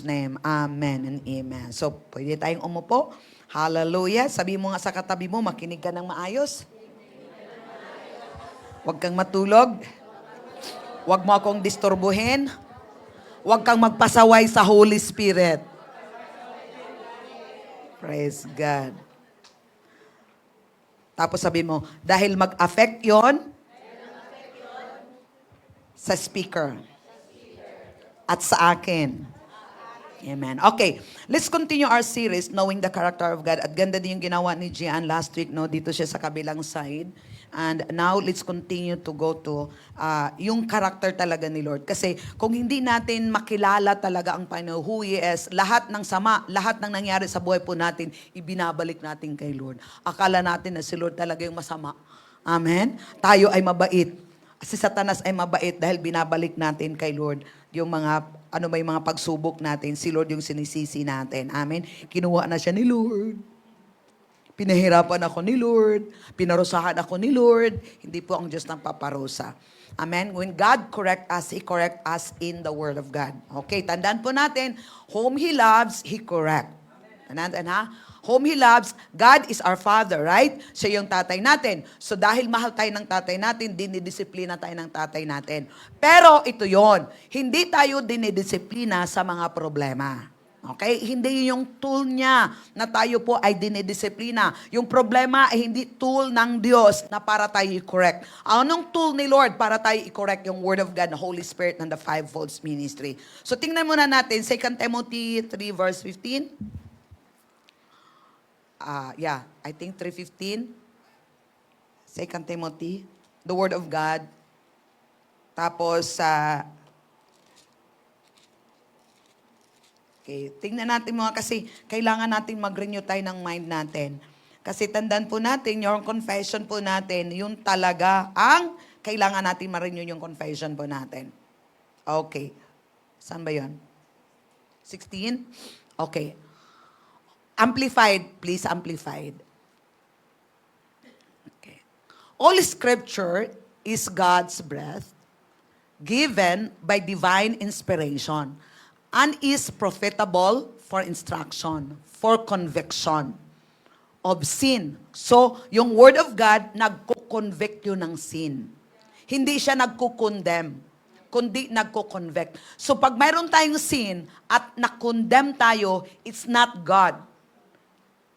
Name. Amen and amen. So, pwede tayong umupo. Hallelujah. Sabi mo nga sa katabi mo, makinig ka ng maayos. Huwag kang matulog. Huwag mo akong disturbuhin. Huwag kang magpasaway sa Holy Spirit. Praise God. Tapos sabi mo, dahil mag-affect yon sa speaker at sa akin. Amen. Okay, let's continue our series, Knowing the Character of God. At ganda din yung ginawa ni Gian last week, no? Dito siya sa kabilang side. And now, let's continue to go to yung character talaga ni Lord. Kasi kung hindi natin makilala talaga ang Panginoon, who He is, lahat ng sama, lahat ng nangyari sa buhay po natin, ibinabalik natin kay Lord. Akala natin na si Lord talaga yung masama. Amen? Tayo ay mabait. Si Satanas ay mabait dahil binabalik natin kay Lord yung mga, may mga pagsubok natin. Si Lord yung sinisisi natin. Amen? Kinuha na siya ni Lord. Pinahirapan ako ni Lord. Pinarusahan ako ni Lord. Hindi po ang Diyos ng paparusa. Amen? When God correct us, He correct us in the Word of God. Okay, tandaan po natin, whom He loves, He correct. Tandaan ha? Whom He loves, God is our Father, right? Siya yung tatay natin. So dahil mahal tayo ng tatay natin, dinidisiplina tayo ng tatay natin. Pero ito yon, hindi tayo dinidisiplina sa mga problema. Okay? Hindi yung tool niya na tayo po ay dinidisiplina. Yung problema ay hindi tool ng Diyos na para tayo i-correct. Anong tool ni Lord para tayo i-correct? Yung Word of God, the Holy Spirit, and the fivefold ministry. So tingnan muna natin, 2 Timothy 3 verse 15. I think 3:15. 2 Timothy, the Word of God. Tapos, okay, tingnan natin mga kasi kailangan natin mag-renew tayo ng mind natin. Kasi tandaan po natin, yung confession po natin, yun talaga ang kailangan natin ma-renew yung confession po natin. Okay. Saan ba yun? 16? Okay. Amplified, please, amplified. Okay. All scripture is God's breath, given by divine inspiration, and is profitable for instruction, for conviction of sin. So, yung Word of God, nagko-convict yun ng sin. Hindi siya nagko-condemn, kundi nagko-convict. So, pag mayroon tayong sin at na-condemn tayo, it's not God.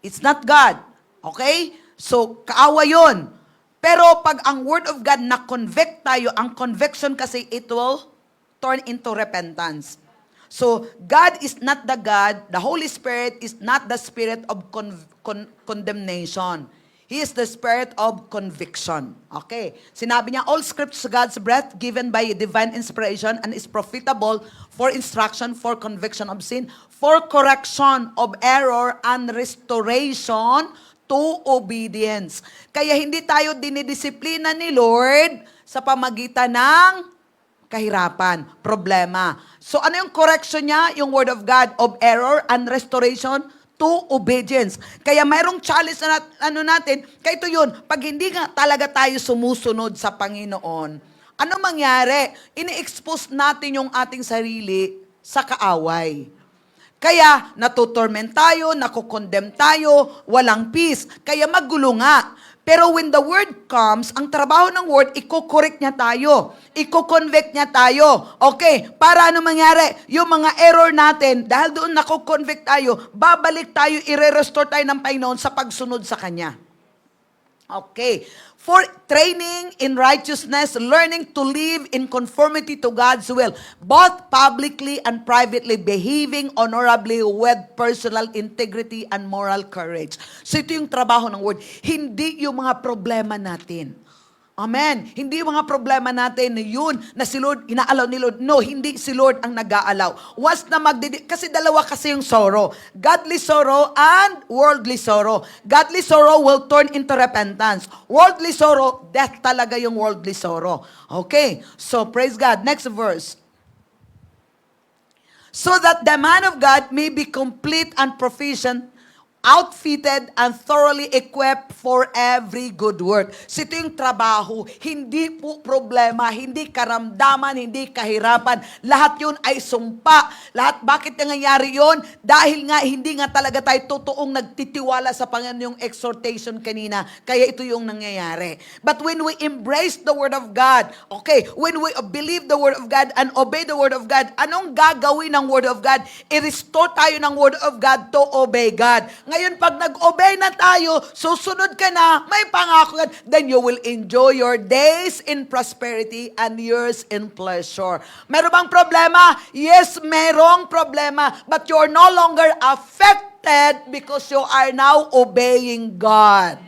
It's not God. Okay? So, kaawa yun. Pero pag ang Word of God na-convict tayo, ang conviction kasi it will turn into repentance. So, God is not the God, the Holy Spirit is not the spirit of condemnation. He is the spirit of conviction. Okay. Sinabi niya, all scripture is God's breath given by divine inspiration and is profitable for instruction, for conviction of sin, for correction of error, and restoration to obedience. Kaya hindi tayo dinidisiplina ni Lord sa pamagitan ng kahirapan, problema. So ano yung correction niya? Yung Word of God of error and restoration to obedience. Kaya mayroong challenge na natin, kaya ito yun, pag hindi nga talaga tayo sumusunod sa Panginoon, ano mangyari? Ini-expose natin yung ating sarili sa kaaway. Kaya natutorment tayo, nakukondemn tayo, walang peace. Kaya magulo nga. Pero when the Word comes, ang trabaho ng Word, i-correct niya tayo. I-convict niya tayo. Okay, para ano mangyari? Yung mga error natin, dahil doon nako-convict tayo, babalik tayo, i-restore tayo ng Panginoon sa pagsunod sa Kanya. Okay. For training in righteousness, learning to live in conformity to God's will, both publicly and privately, behaving honorably with personal integrity and moral courage. So ito yung trabaho ng Word. Hindi yung mga problema natin. Amen. Hindi yung mga problema natin yun na si Lord, inaalaw ni Lord. No, hindi si Lord ang nag-aalaw. Kasi dalawa kasi yung sorrow. Godly sorrow and worldly sorrow. Godly sorrow will turn into repentance. Worldly sorrow, death talaga yung worldly sorrow. Okay, so praise God. Next verse. So that the man of God may be complete and proficient outfitted and thoroughly equipped for every good work. So ito yung trabaho, hindi po problema, hindi karamdaman, hindi kahirapan. Lahat yun ay sumpa. Lahat, bakit nangyayari yun? Dahil nga, hindi nga talaga tayo totoong nagtitiwala sa Panginoon yung exhortation kanina. Kaya ito yung nangyayari. But when we embrace the Word of God, okay, when we believe the Word of God and obey the Word of God, anong gagawin ng Word of God? I-restore tayo ng Word of God to obey God. Ngayon, pag nag-obey na tayo, susunod ka na, may pangako yan, then you will enjoy your days in prosperity and years in pleasure. Meron bang problema? Yes, merong problema. But you're no longer affected because you are now obeying God.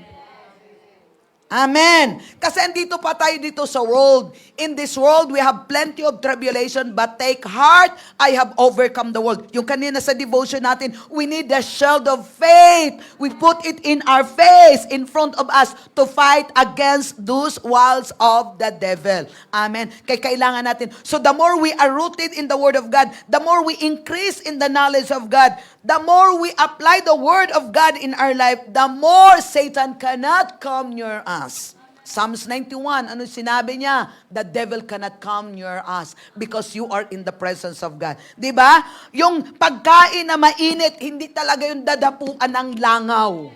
Amen. Kasi andito pa tayo dito sa world. In this world, we have plenty of tribulation, but take heart, I have overcome the world. Yung kanina sa devotion natin, we need the shield of faith. We put it in our face, in front of us, to fight against those walls of the devil. Amen. Kaya kailangan natin. So the more we are rooted in the Word of God, the more we increase in the knowledge of God, the more we apply the Word of God in our life, the more Satan cannot come near us. Psalms 91, ano sinabi niya? The devil cannot come near us because you are in the presence of God. Diba? Yung pagkain na mainit, hindi talaga yung dadapuan ng langaw.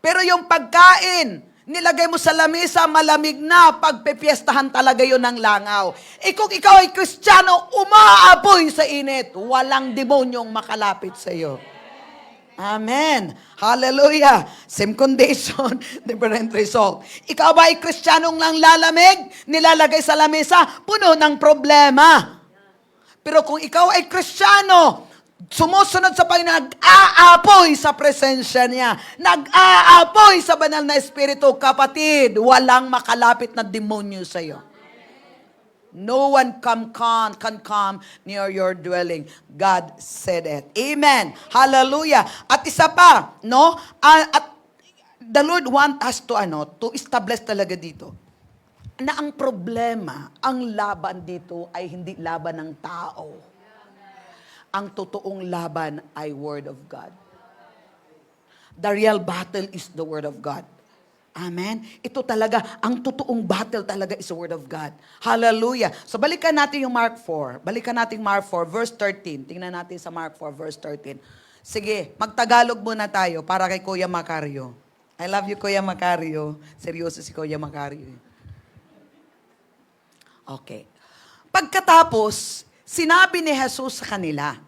Pero yung pagkain, nilagay mo sa lamesa, malamig na, pagpepiestahan talaga yun ng langaw. Kung ikaw ay Kristiyano, umaapoy sa init. Walang demonyong makalapit sa iyo. Amen. Hallelujah. Same condition, different result. Ikaw ba ay Kristiyanong lang lalamig, nilalagay sa lamesa, puno ng problema. Pero kung ikaw ay Kristiyano, sumusunod sa Panginoon, nag-aapoy sa presensya niya, nag-aapoy sa banal na Espiritu, kapatid, walang makalapit na demonyo sa iyo. No one can come near your dwelling. God said it. Amen. Hallelujah. At isa pa, no? At the Lord want us to establish talaga dito na ang problema, ang laban dito ay hindi laban ng tao. Ang totoong laban ay Word of God. The real battle is the Word of God. Amen? Ito talaga, ang totoong battle talaga is the Word of God. Hallelujah. So balikan natin yung Mark 4. Balikan natin Mark 4, verse 13. Tingnan natin sa Mark 4, verse 13. Sige, magtagalog muna tayo para kay Kuya Macario. I love you, Kuya Macario. Seryoso si Kuya Macario. Okay. Pagkatapos, sinabi ni Jesus sa kanila,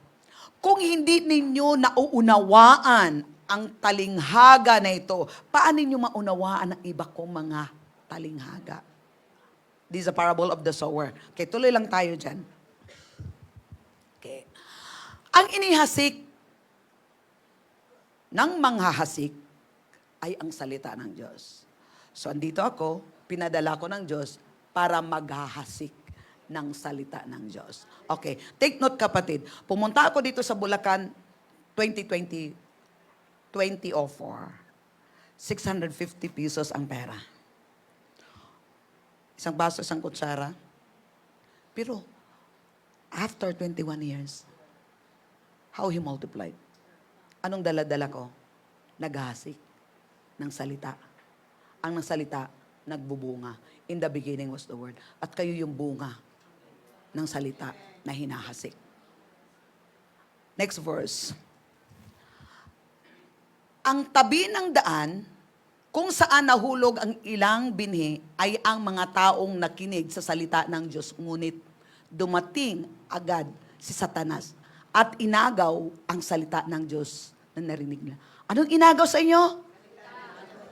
kung hindi ninyo nauunawaan ang talinghaga na ito, paano ninyo maunawaan ang iba kong mga talinghaga? This is a parable of the sower. Okay, tuloy lang tayo dyan. Okay. Ang inihasik ng manghahasik ay ang salita ng Diyos. So, andito ako, pinadala ko ng Diyos para maghahasik ng salita ng Diyos. Okay, take note kapatid. Pumunta ako dito sa Bulacan 2004. 650 pesos ang pera. Isang baso, isang kutsara. Pero, after 21 years, how he multiplied? Anong dala-dala ko? Naghasik ng salita. Ang salita, nagbubunga. In the beginning was the Word. At kayo yung bunga ng salita na hinahasik. Next verse. Ang tabi ng daan, kung saan nahulog ang ilang binhi, ay ang mga taong nakinig sa salita ng Diyos. Ngunit dumating agad si Satanas at inagaw ang salita ng Diyos na narinig nila. Anong inagaw sa inyo?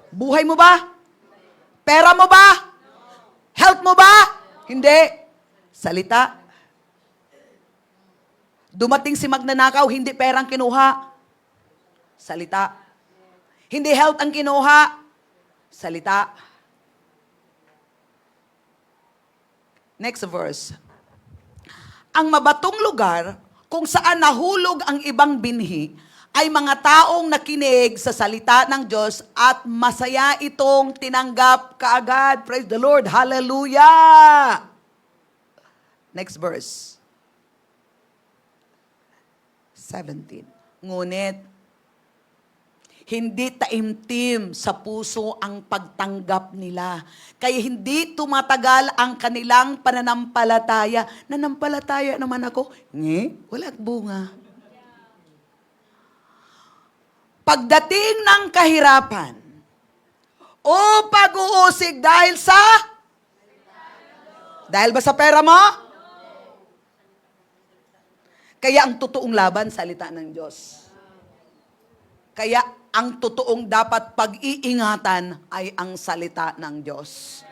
Buhay mo ba? Pera mo ba? Health mo ba? Hindi. Salita. Dumating si magnanakaw, hindi perang kinuha. Salita. Hindi health ang kinuha. Salita. Next verse. Ang mabatong lugar, kung saan nahulog ang ibang binhi, ay mga taong nakinig sa salita ng Diyos at masaya itong tinanggap kaagad. Praise the Lord. Hallelujah! Next verse. 17. Ngunit, hindi taimtim sa puso ang pagtanggap nila. Kaya hindi tumatagal ang kanilang pananampalataya. Nanampalataya naman ako. Wala bunga. Pagdating ng kahirapan, o pag-uusig dahil sa? Dahil ba sa pera mo? Kaya ang totoong laban, salita ng Diyos. Kaya ang totoong dapat pag-iingatan ay ang salita ng Diyos.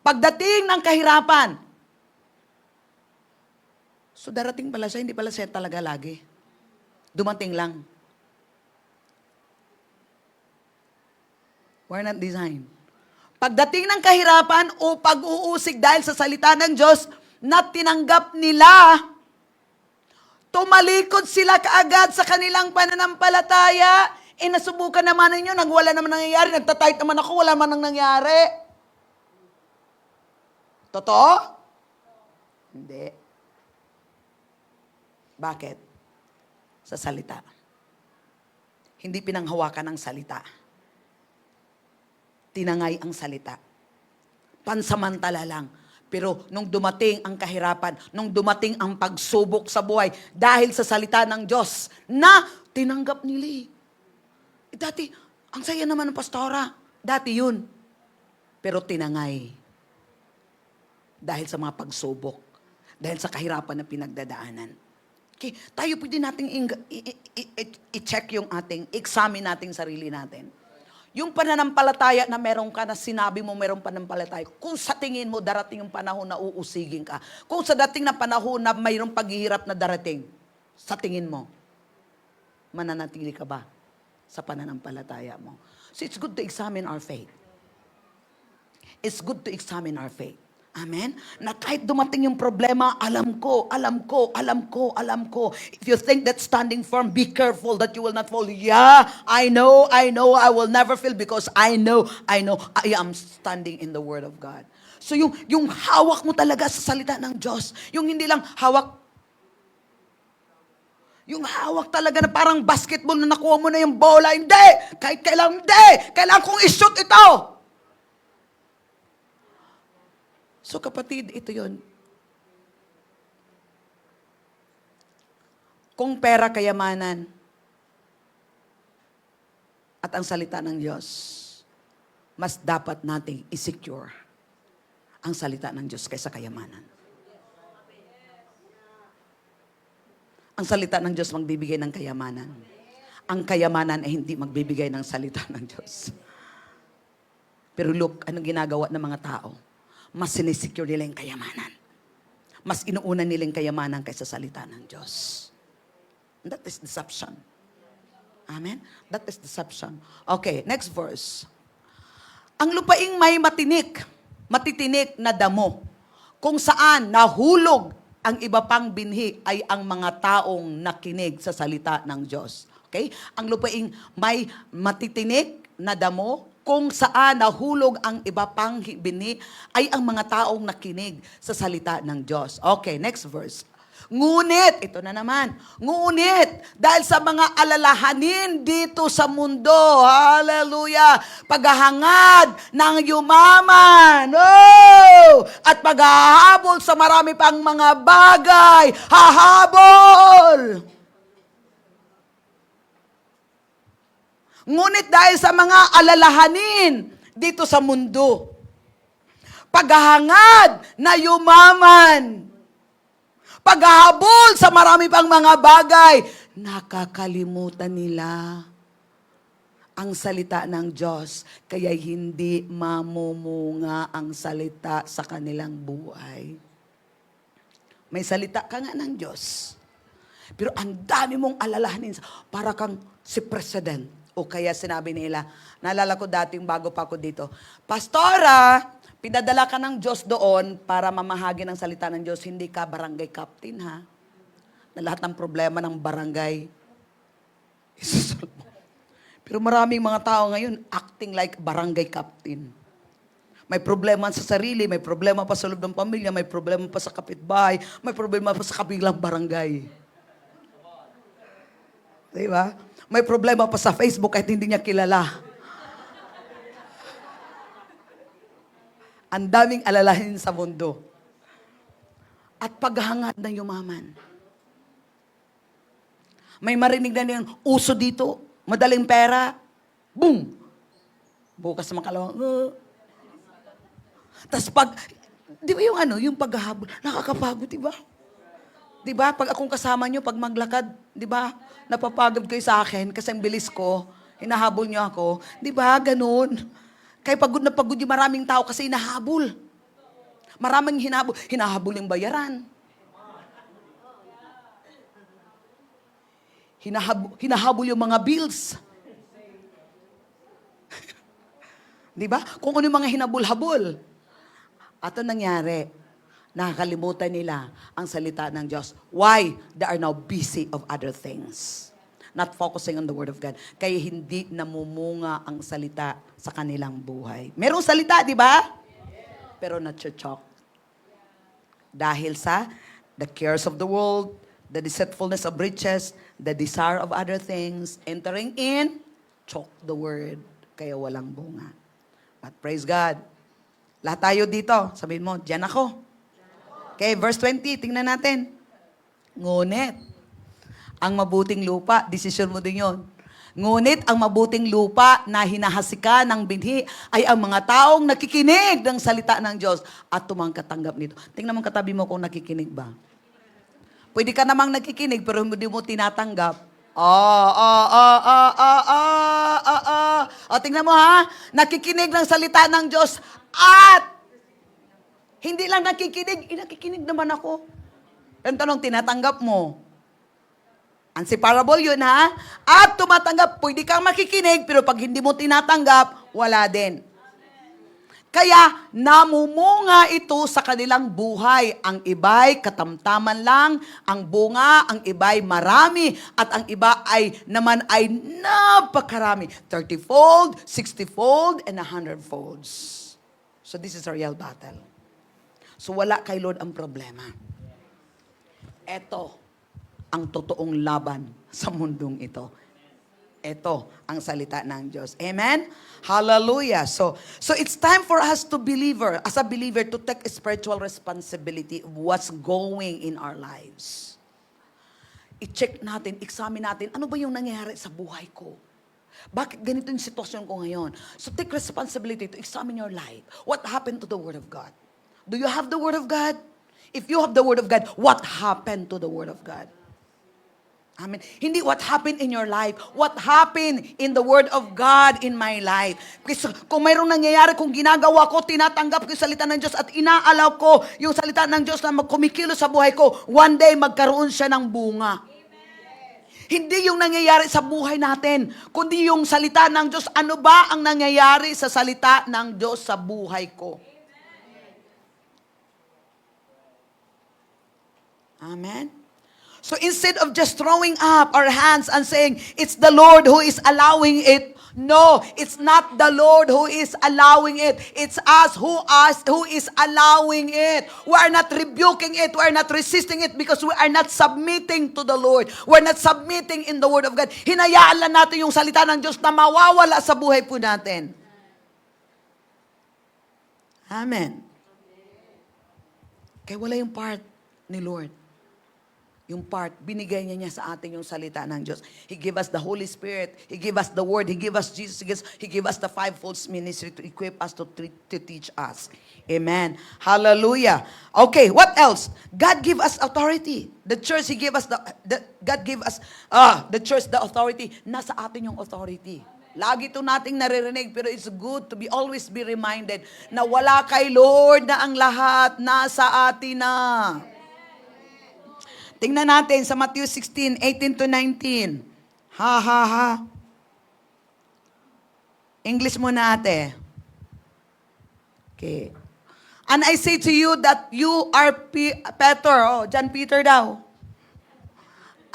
Pagdating ng kahirapan, so darating pala siya, hindi pala siya talaga lagi. Dumating lang. We're not designed. Pagdating ng kahirapan o pag-uusig dahil sa salita ng Diyos na tinanggap nila, tumalikod sila kaagad sa kanilang pananampalataya. Nasubukan naman ninyo, wala naman nangyayari. Nagtatight naman ako, wala man nang nangyari. Totoo? Hindi. Bakit? Sa salita. Hindi pinanghawakan ng salita. Tinangay ang salita. Pansamantala lang. Pero nung dumating ang kahirapan, nung dumating ang pagsubok sa buhay, dahil sa salita ng Diyos, na tinanggap nila. Dati, ang saya naman ng pastora. Dati yun. Pero tinangay. Dahil sa mga pagsubok. Dahil sa kahirapan na pinagdadaanan. Okay, tayo pwede nating i-check yung examine nating sarili natin. Yung pananampalataya na meron ka, na sinabi mo meron pananampalataya, kung sa tingin mo darating yung panahon na uusigin ka, kung sa dating na panahon na mayroong paghihirap na darating, sa tingin mo, mananatili ka ba sa pananampalataya mo? So it's good to examine our faith. It's good to examine our faith. Amen? Na kahit dumating yung problema, alam ko. If you think that standing firm, be careful that you will not fall. Yeah, I know, I will never fail because I know, I am standing in the Word of God. So yung hawak mo talaga sa salita ng Diyos, yung hindi lang hawak, yung hawak talaga na parang basketball na nakuha mo na yung bola, hindi! Kahit kailangan kong i-shoot ito! So kapatid, ito yun. Kung pera, kayamanan, at ang salita ng Diyos, mas dapat nating i-secure ang salita ng Diyos kaysa kayamanan. Ang salita ng Diyos magbibigay ng kayamanan. Ang kayamanan ay hindi magbibigay ng salita ng Diyos. Pero look, anong ginagawa ng mga tao? Mas sinisecure nila yung kayamanan. Mas inuuna nila yung kayamanan kaysa salita ng Diyos. That is deception. Amen? That is deception. Okay, next verse. Ang lupaing may matitinik na damo, kung saan nahulog ang iba pang binhi ay ang mga taong nakinig sa salita ng Diyos. Okay? Ang lupaing may matitinik na damo, kung saan nahulog ang iba pang binhi, ay ang mga taong nakinig sa salita ng Diyos. Okay, next verse. Ngunit, ito na naman, ngunit, dahil sa mga alalahanin dito sa mundo, hallelujah, paghahangad ng yumaman, at paghahabol sa marami pang mga bagay, hahabol. Ngunit dahil sa mga alalahanin dito sa mundo, paghahangad na yumaman, paghahabol sa marami pang mga bagay, nakakalimutan nila ang salita ng Diyos, kaya hindi mamumunga ang salita sa kanilang buhay. May salita ka nga ng Diyos, pero ang dami mong alalahanin, para kang si President. O kaya sinabi nila, naalala ko dating bago pa ako dito, Pastora, pinadala ka ng Diyos doon para mamahagi ng salita ng Diyos, hindi ka barangay captain, ha? Na lahat ng problema ng barangay, isusolve mo. Pero maraming mga tao ngayon, acting like barangay captain. May problema sa sarili, may problema pa sa loob ng pamilya, may problema pa sa kapitbahay, may problema pa sa kabilang barangay. Di ba? May problema pa sa Facebook kahit hindi niya kilala. Ang daming alalahin sa mundo. At paghahangad ng yumaman. May marinig na niyan, uso dito, madaling pera, boom! Bukas sa makalawang, Tapos pag, di ba yung paghahabol, nakakapagod, di ba? Di ba? Pag akong kasama nyo, pag maglakad, di ba? Napapagod kayo sa akin kasi ang bilis ko, hinahabol nyo ako. Di ba? Ganun. Kaya pagod na pagod yung maraming tao kasi hinahabol. Maraming hinahabol yung bayaran. Hinahabol yung mga bills. Di ba? Kung ano yung mga hinabol-habol. At ang nangyari, nakakalimutan nila ang salita ng Diyos. Why? They are now busy of other things. Not focusing on the Word of God. Kaya hindi namumunga ang salita sa kanilang buhay. Merong salita, di ba? Pero natchok. Dahil sa the cares of the world, the deceitfulness of riches, the desire of other things, entering in, choke the Word. Kaya walang bunga. But praise God. Lahat tayo dito, sabihin mo, diyan ako. Okay, verse 20, tingnan natin. Ngunit, ang mabuting lupa, desisyon mo din yon. Ngunit ang mabuting lupa na hinahasika ng binhi ay ang mga taong nakikinig ng salita ng Diyos at tumangkatanggap nito. Tingnan mo katabi mo kung nakikinig ba. Pwede ka namang nakikinig pero hindi mo tinatanggap. Tingnan mo ha, nakikinig ng salita ng Diyos at hindi lang nakikinig, nakikinig naman ako. Ang tanong, tinatanggap mo. Unseparable yun ha. At tumatanggap, pwede kang makikinig, pero pag hindi mo tinatanggap, wala din. Kaya, namumunga ito sa kanilang buhay. Ang iba'y katamtaman lang, ang bunga, ang iba'y marami, at ang iba ay naman ay napakarami. 30-fold, 60-fold, and 100-folds. So this is a real battle. So wala kay Lord ang problema. Ito ang totoong laban sa mundong ito. Ito ang salita ng Diyos. Amen? Hallelujah. So it's time for us to as a believer, to take spiritual responsibility of what's going in our lives. I-check natin, examine natin, ano ba yung nangyayari sa buhay ko? Bakit ganito yung sitwasyon ko ngayon? So take responsibility to examine your life. What happened to the Word of God? Do you have the Word of God? If you have the Word of God, what happened to the Word of God? Amen. Hindi what happened in your life. What happened in the Word of God in my life. Kasi kung mayroong nangyayari, kung ginagawa ko, tinatanggap ko yung salita ng Diyos at inaalaw ko yung salita ng Diyos na kumikilo sa buhay ko, one day magkaroon siya ng bunga. Hindi yung nangyayari sa buhay natin, kundi yung salita ng Diyos. Ano ba ang nangyayari sa salita ng Diyos sa buhay ko? Amen? So instead of just throwing up our hands and saying, it's the Lord who is allowing it. No, it's not the Lord who is allowing it. It's us who is allowing it. We are not rebuking it. We are not resisting it because we are not submitting to the Lord. We are not submitting in the Word of God. Hinayaan lang natin yung salita ng Diyos na mawawala sa buhay po natin. Amen. Kaya wala yung part ni Lord. Yung part, binigay niya sa atin yung salita ng Diyos. He gave us the Holy Spirit. He gave us the Word. He gave us Jesus. He gave us the fivefold ministry to equip us to teach us. Amen. Hallelujah. Okay, what else? God gave us authority. The church, He gave us God gave us, the church, the authority. Nasa atin yung authority. Lagi ito nating naririnig, pero it's good to always be reminded na wala kay Lord na ang lahat nasa atin na. Tingnan natin sa Matthew 16:18 to 19. English muna ate. Okay. And I say to you that you are Peter. John Peter daw.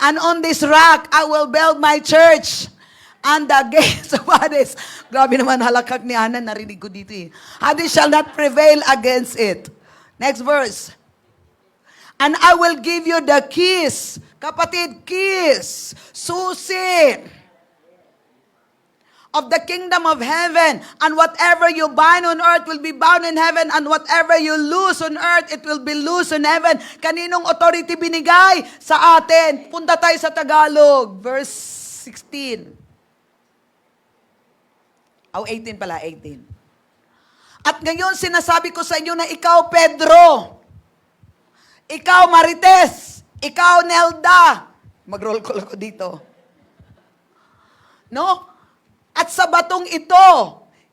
And on this rock, I will build my church. And the gates of Hades. Grabe naman halakak ni Ana, narinig ko dito eh. Hades shall not prevail against it. Next verse. And I will give you the keys. Kapatid, keys, susi of the kingdom of heaven. And whatever you bind on earth will be bound in heaven, and whatever you loose on earth, it will be loose in heaven. Kaninong authority binigay? Sa atin. Punta tayo sa Tagalog, verse 16. 18 pala, 18. At ngayon, sinasabi ko sa inyo na ikaw, Pedro, ikaw, Marites, ikaw, Nelda, mag-roll call ako dito. No? At sa batong ito,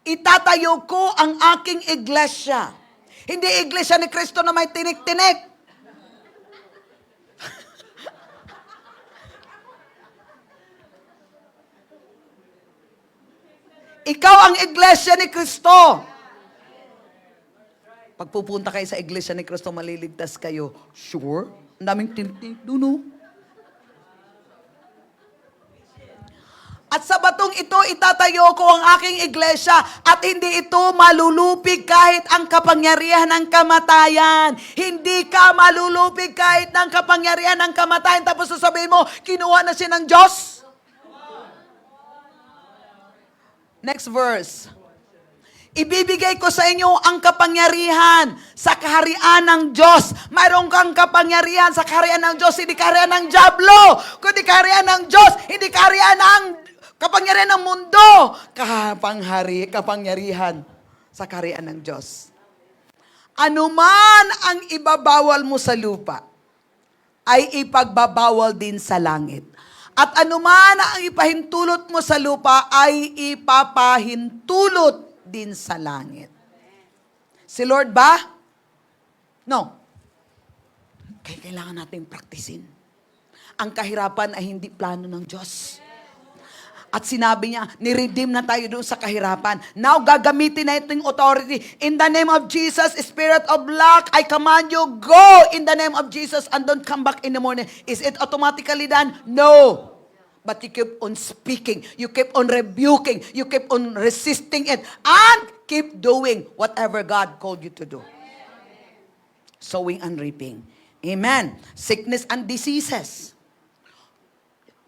itatayo ko ang aking iglesia. Hindi iglesia ni Kristo na may tinik-tinik. Ikaw ang iglesia ni Kristo. Pagpupunta kayo sa iglesia ni Kristo, maliligtas kayo. Sure? Ang daming tinik-tinik doon, no? At sa batong ito, itatayo ko ang aking iglesia at hindi ito malulupig kahit ang kapangyarihan ng kamatayan. Hindi ka malulupig kahit ng kapangyarihan ng kamatayan. Tapos sasabihin mo, kinuha na siya ng Diyos. Next verse. Ibibigay ko sa inyo ang kapangyarihan sa kaharian ng Diyos. Mayroon kang kapangyarihan sa kaharian ng Diyos, hindi kaharian ng Diablo, kundi kaharian ng Diyos, hindi kaharian ng kapangyarihan ng mundo. Kapangyarihan sa kaharian ng Diyos. Anuman ang ibabawal mo sa lupa, ay ipagbabawal din sa langit. At anuman ang ipahintulot mo sa lupa, ay ipapahintulot din sa langit. Si Lord ba? No. Kaya kailangan natin praktisin. Ang kahirapan ay hindi plano ng Diyos. At sinabi niya, niredeem na tayo doon sa kahirapan. Now, gagamitin na itong authority. In the name of Jesus, Spirit of luck, I command you, go in the name of Jesus and don't come back in the morning. Is it automatically done? No. But you keep on speaking. You keep on rebuking. You keep on resisting it. And keep doing whatever God called you to do. Sowing and reaping. Amen. Sickness and diseases.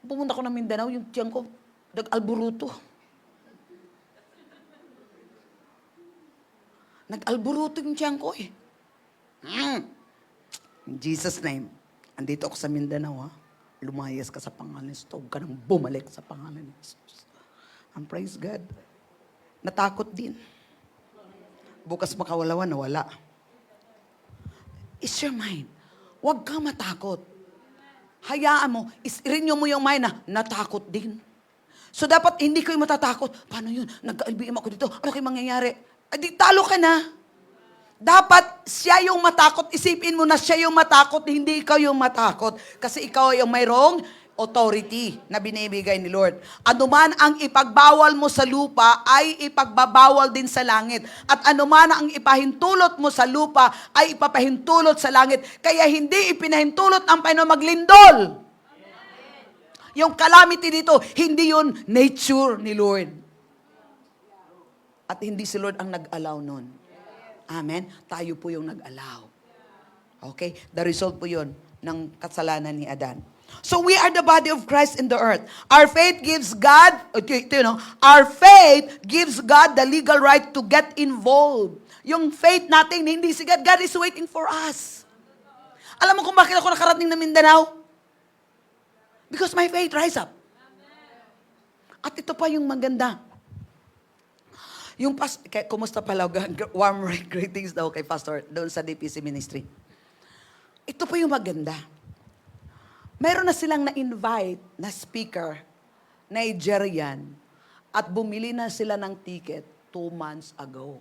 Pumunta ko ng Mindanao, yung tiyan ko, nag-alburuto. Nag-alburuto yung tiyan ko eh. In Jesus' name. Andito ako sa Mindanao ha. Lumayas ka sa pangalan ni Jesus. Huwag ka nang bumalik sa pangalan ni Jesus. And praise God. Natakot din. Bukas makawalawan, nawala. It's your mind. Huwag kang matakot. Hayaan mo, renew mo yung mind na natakot din. So dapat hindi kayo matatakot. Paano yun? Nag-LBM ako dito. Ano kayo mangyayari? Di talo ka na. Dapat siya yung matakot. Isipin mo na siya yung matakot, hindi ikaw yung matakot. Kasi ikaw yung mayroong authority na binibigay ni Lord. Anuman ang ipagbawal mo sa lupa ay ipagbabawal din sa langit. At anuman ang ipahintulot mo sa lupa ay ipapahintulot sa langit. Kaya hindi ipinahintulot ang Panginoon maglindol. Yung calamity dito, hindi yun nature ni Lord. At hindi si Lord ang nag-allow nun. Amen? Tayo po yung nag-allow. Okay? The result po yun ng kasalanan ni Adan. So we are the body of Christ in the earth. Our faith gives God, our faith gives God the legal right to get involved. Yung faith natin, hindi si God. God is waiting for us. Alam mo kung bakit ako nakarating na Mindanao? Because my faith rise up. At ito pa yung maganda. Yung kumusta pala, warm greetings daw kay Pastor doon sa DPC Ministry. Ito pa yung maganda. Meron na silang na-invite na speaker, Nigerian, at bumili na sila ng ticket 2 months ago.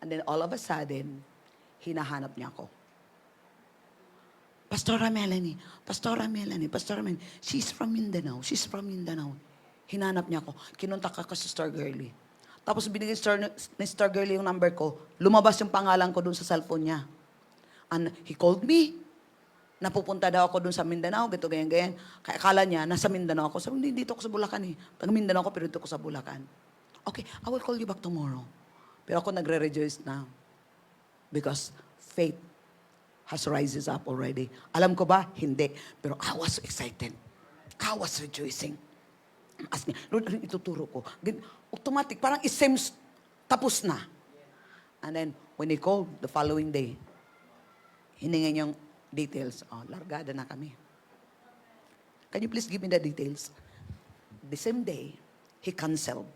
And then all of a sudden, hinahanap niya ako. Pastora Melanie, she's from Mindanao. Hinanap niya ako. Kinuntak ka sa Star Girlie. Tapos binigay ni Star Girlie yung number ko. Lumabas yung pangalan ko dun sa cellphone niya. And he called me. Napupunta daw ako dun sa Mindanao, ganito, ganyan. Kaya akala niya, nasa Mindanao ako. Sabi, hindi, dito ako sa Bulacan eh. Taga Mindanao ako, pero dito ako sa Bulacan. Okay, I will call you back tomorrow. Pero ako nagre-rejoice na. Because faith has rises up already. Alam ko ba? Hindi. Pero I was excited. I was rejoicing. Ask me, Lord, anong ituturo ko? Automatic, parang it seems tapos na. And then, when he called the following day, hininga niyang details. Oh, largada na kami. Can you please give me the details? The same day, he canceled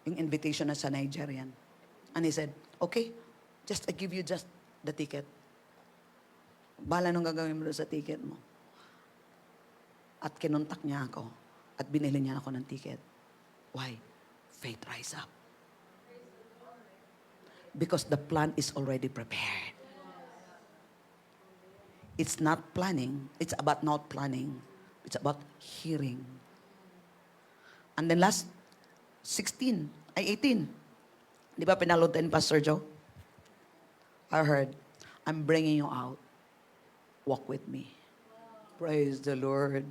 yung invitation na sa Nigerian. And he said, okay, I give you just the ticket. Bahala nung gagawin mo sa ticket mo. At kinontak niya ako. At binili niya ako ng ticket. Why? Faith rise up. Because the plan is already prepared. It's not planning. It's about not planning. It's about hearing. And then last 18. Di ba pinalotin Pastor Joe? I heard, I'm bringing you out. Walk with me. Praise the Lord.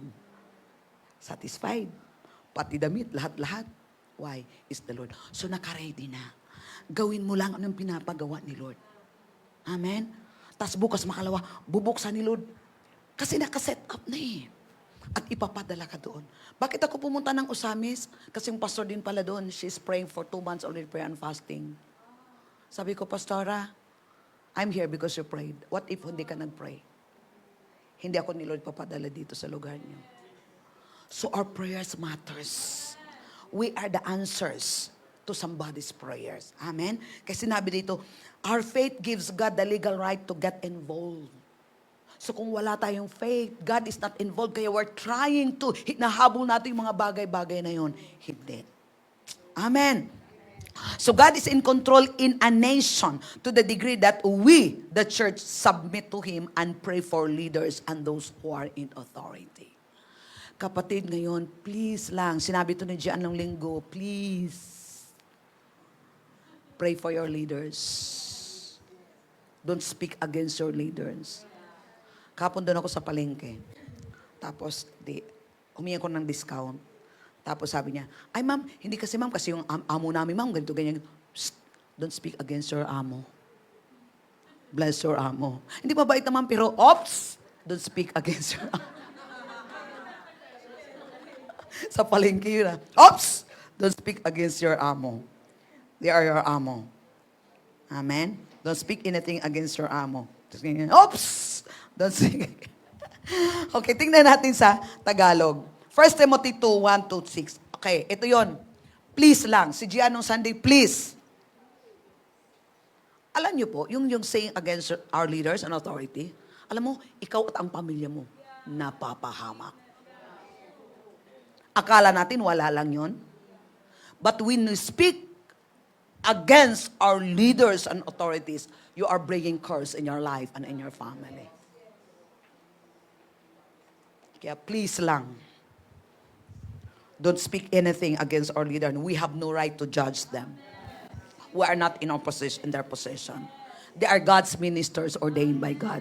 Satisfied. Pati damit, lahat-lahat. Why? Is the Lord. So naka-ready na. Gawin mo lang anong pinapagawa ni Lord. Amen? Tapos bukas makalawa, bubuksan ni Lord. Kasi naka-set up na eh. At ipapadala ka doon. Bakit ako pumunta ng Usamis? Kasi yung pastor din pala doon, she's praying for 2 months already, prayer and fasting. Sabi ko, Pastora, I'm here because you prayed. What if hindi ka nag-pray? Hindi ako ni Lord papadala dito sa lugar niyo. So our prayers matters. We are the answers to somebody's prayers. Amen? Kasi sinabi dito, our faith gives God the legal right to get involved. So kung wala tayong faith, God is not involved. Kaya we're trying to, hinahabol natin yung mga bagay-bagay na yun. Hindi. Amen. So God is in control in a nation to the degree that we, the church, submit to Him and pray for leaders and those who are in authority. Kapatid, ngayon, please lang, sinabi to ni Gian ng linggo, please, pray for your leaders. Don't speak against your leaders. Kapon doon ako sa palengke. Tapos, humingi ko ng discount. Tapos sabi niya, ay ma'am, hindi kasi ma'am, kasi yung amo namin ma'am, ganito, ganyan. Psst, don't speak against your amo. Bless your amo. Hindi mabait naman, pero, ops, don't speak against your amo. Sa palengke yun ops, don't speak against your amo. They are your amo. Amen? Don't speak anything against your amo. Oops! Don't speak. Okay, tingnan natin sa Tagalog. 1 Timothy 2, 1 to 6. Okay, ito yon. Please lang. Si Gian nung Sunday, please. Alam niyo po, yung saying against our leaders and authority, alam mo, ikaw at ang pamilya mo, napapahamak. Akala natin wala lang yon. But when you speak against our leaders and authorities, you are bringing curse in your life and in your family. Kaya please lang, don't speak anything against our leader. And we have no right to judge them. We are not in their position. They are God's ministers ordained by God.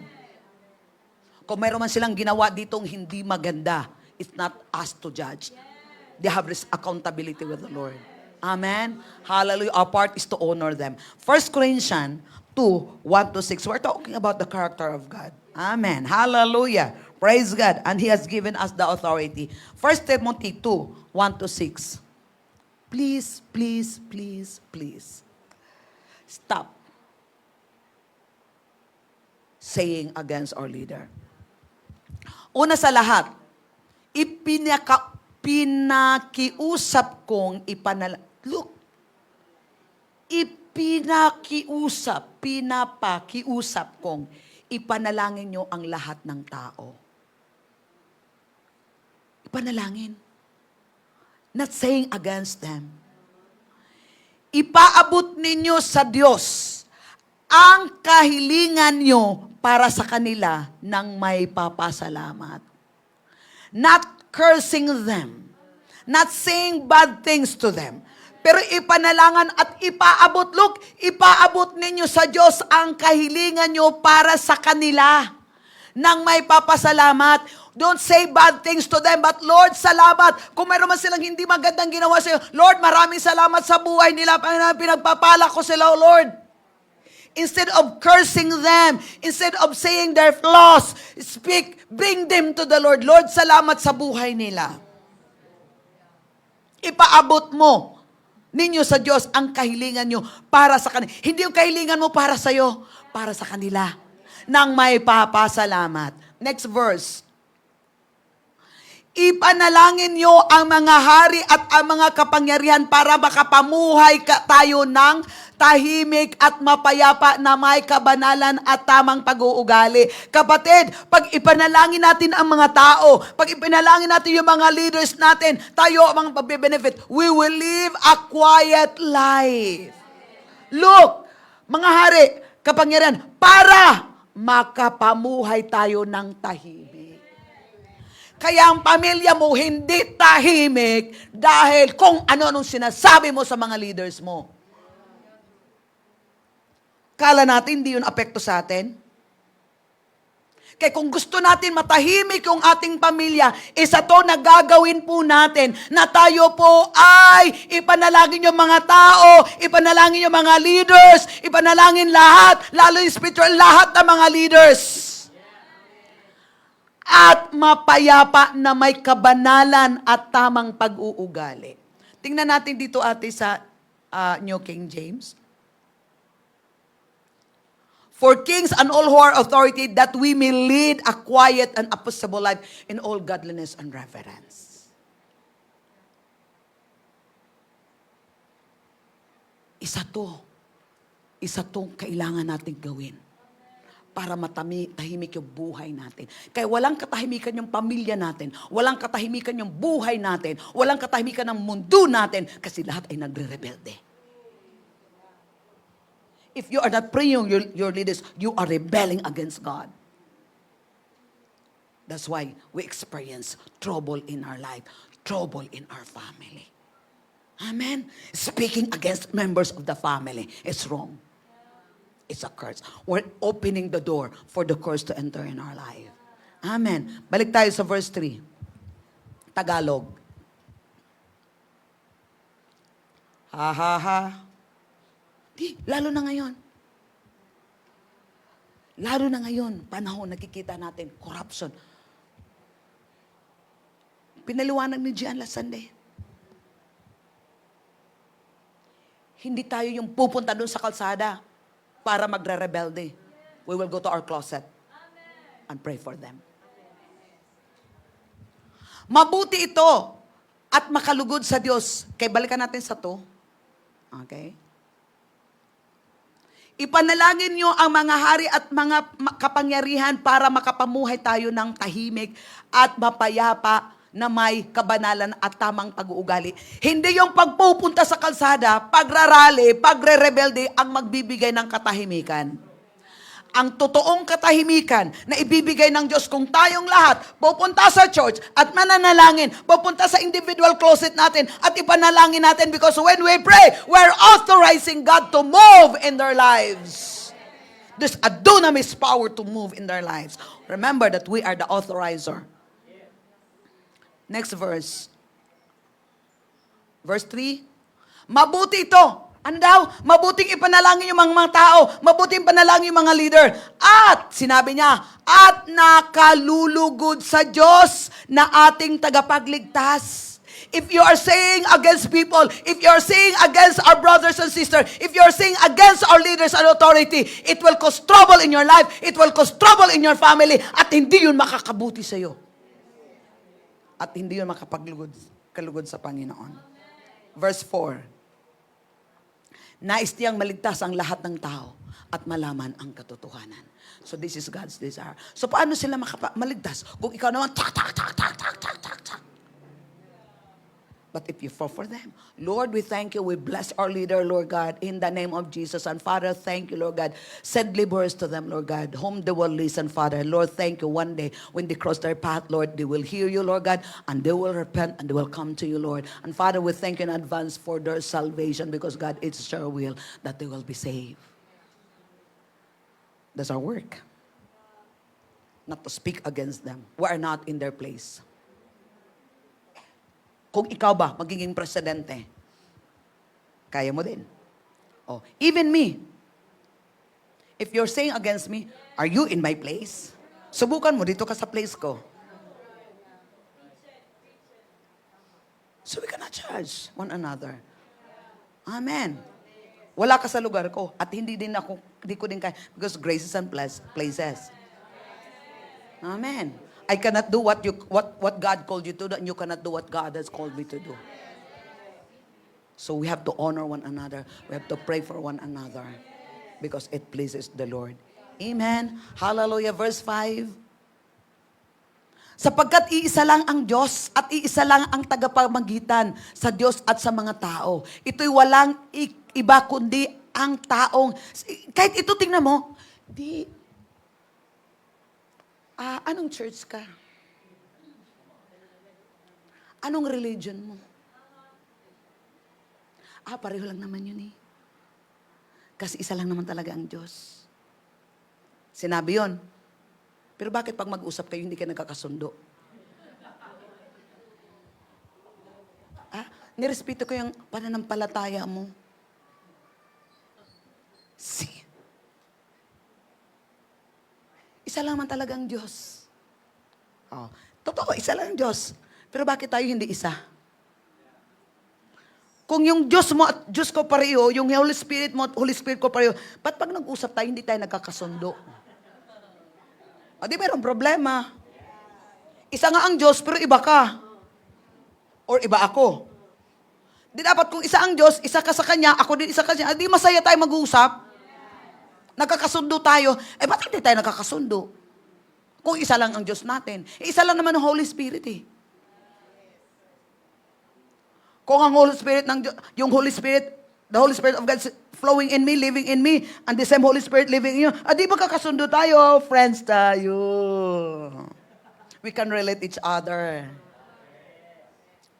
Kung mayroon man silang ginawa ditong hindi maganda, it's not us to judge. They have accountability with the Lord. Amen? Hallelujah. Our part is to honor them. 1 Corinthians 2, 1 to 6. We're talking about the character of God. Amen. Hallelujah. Praise God. And He has given us the authority. 1 Timothy 2, 1 to 6. Please, please, please, please. Stop saying against our leader. Una sa lahat, pinakiusap kong pinapakiusap kong ipanalangin nyo ang lahat ng tao. Ipanalangin. Not saying against them. Ipaabot ninyo sa Diyos ang kahilingan nyo para sa kanila ng may papasalamat. Not cursing them. Not saying bad things to them. Pero ipanalangan at ipaabot, look, ipaabot ninyo sa Diyos ang kahilingan nyo para sa kanila ng may papasalamat. Don't say bad things to them, but Lord, salamat. Kung mayroon man silang hindi magandang ginawa sa iyo, Lord, maraming salamat sa buhay nila. Pinagpapala ko sila, Lord. Instead of cursing them, instead of saying their flaws, bring them to the Lord. Lord, salamat sa buhay nila. Ipaabot mo ninyo sa Diyos ang kahilingan nyo para sa kanila. Hindi yung kahilingan mo para sa'yo, para sa kanila. Nang may papasalamat. Next verse. Ipanalangin nyo ang mga hari at ang mga kapangyarihan para makapamuhay tayo ng tahimik at mapayapa na may kabanalan at tamang pag-uugali. Kapatid, pag ipanalangin natin ang mga tao, pag ipanalangin natin yung mga leaders natin, tayo ang mga pagbe-benefit, we will live a quiet life. Look, mga hari, kapangyarihan, para makapamuhay tayo ng tahimik. Kaya ang pamilya mo hindi tahimik dahil kung ano-anong sinasabi mo sa mga leaders mo. Kala natin hindi yun apekto sa atin? Kaya kung gusto natin matahimik yung ating pamilya, isa to na gagawin po natin na tayo po ay ipanalangin yung mga tao, ipanalangin yung mga leaders, ipanalangin lahat, lalo yung spiritual, lahat ng mga leaders. At mapayapa na may kabanalan at tamang pag-uugali. Tingnan natin dito ate sa New King James. For kings and all who are authority, that we may lead a quiet and appeasable life in all godliness and reverence. Isa tong kailangan nating gawin para tahimik yung buhay natin. Kaya walang katahimikan yung pamilya natin, walang katahimikan yung buhay natin, walang katahimikan ng mundo natin, kasi lahat ay nagre-rebelde. If you are not praying your leaders, you are rebelling against God. That's why we experience trouble in our life, trouble in our family. Amen? Speaking against members of the family is wrong. It's a curse. We're opening the door for the curse to enter in our life. Amen. Balik tayo sa verse 3. Tagalog. Ha ha ha. Lalo na ngayon. Lalo na ngayon, panahon, nakikita natin, corruption. Pinaliwanag ni Gian last Sunday. Hindi tayo yung pupunta doon sa kalsada para magre-rebelde. We will go to our closet and pray for them. Mabuti ito at makalugod sa Diyos. Kaya balikan natin sa to. Okay? Ipanalangin nyo ang mga hari at mga kapangyarihan para makapamuhay tayo ng tahimik at mapayapa na may kabanalan at tamang pag-uugali. Hindi yung pagpupunta sa kalsada, pagrarally, pagre-rebelde ang magbibigay ng katahimikan. Ang totoong katahimikan na ibibigay ng Diyos kung tayong lahat pupunta sa church at mananalangin, pupunta sa individual closet natin at ipanalangin natin, because when we pray, we're authorizing God to move in their lives. There's a dunamis power to move in their lives. Remember that we are the authorizer. Next verse. Verse 3. Mabuti ito. Ano daw? Mabuting ipanalangin yung mga tao. Mabuting ipanalangin yung mga leader. At, sinabi niya, at nakalulugod sa Diyos na ating tagapagligtas. If you are saying against people, if you are saying against our brothers and sisters, if you are saying against our leaders and authority, it will cause trouble in your life, it will cause trouble in your family, at hindi yun makakabuti sa iyo. At hindi yun kalugod sa Panginoon. Verse 4. Nais niyang maligtas ang lahat ng tao at malaman ang katotohanan. So this is God's desire. So paano sila maligtas? Kung ikaw naman, tak. But if you fall for them, Lord, we thank you. We bless our leader, Lord God, in the name of Jesus. And Father, thank you, Lord God. Send laborers to them, Lord God, whom they will listen, Father. Lord, thank you. One day, when they cross their path, Lord, they will hear you, Lord God, and they will repent, and they will come to you, Lord. And Father, we thank you in advance for their salvation, because, God, it's your will that they will be saved. That's our work. Not to speak against them. We are not in their place. Kung ikaw ba magiging presidente, kaya mo din. Oh, even me. If you're saying against me, are you in my place? Subukan mo, dito ka sa place ko. So we cannot judge one another. Amen. Wala ka sa lugar ko at hindi ko din kaya because graces and places. Amen. I cannot do what God called you to do, and you cannot do what God has called me to do. So we have to honor one another. We have to pray for one another because it pleases the Lord. Amen. Hallelujah. Verse 5. Sapagkat iisa lang ang Diyos at iisa lang ang tagapamagitan sa Diyos at sa mga tao. Ito'y walang iba kundi ang taong, kahit ito tingnan mo, anong church ka? Anong religion mo? Pareho lang naman yun eh. Kasi isa lang naman talaga ang Diyos. Sinabi yun. Pero bakit pag mag-usap kayo, hindi ka nagkakasundo? Nirespeto ko yung pananampalataya mo. See? Isa lang man talaga ang Diyos. Totoo, isa lang ang Diyos. Pero bakit tayo hindi isa? Kung yung Diyos mo at Diyos ko pareho, yung Holy Spirit mo at Holy Spirit ko pareho, ba't pag nag-usap tayo, hindi tayo nagkakasundo? Di mayroong problema. Isa nga ang Diyos, pero iba ka. Or iba ako. Di dapat kung isa ang Diyos, isa ka sa Kanya, ako din isa ka sa Kanya, di masaya tayo mag-uusap. Nagkakasundo tayo. Ba't hindi tayo nagkakasundo? Kung isa lang ang Diyos natin. Isa lang naman ang Holy Spirit eh. Kung ang Holy Spirit yung Holy Spirit, the Holy Spirit of God flowing in me, living in me, and the same Holy Spirit living in you, di ba kakasundo tayo? Friends tayo. We can relate each other.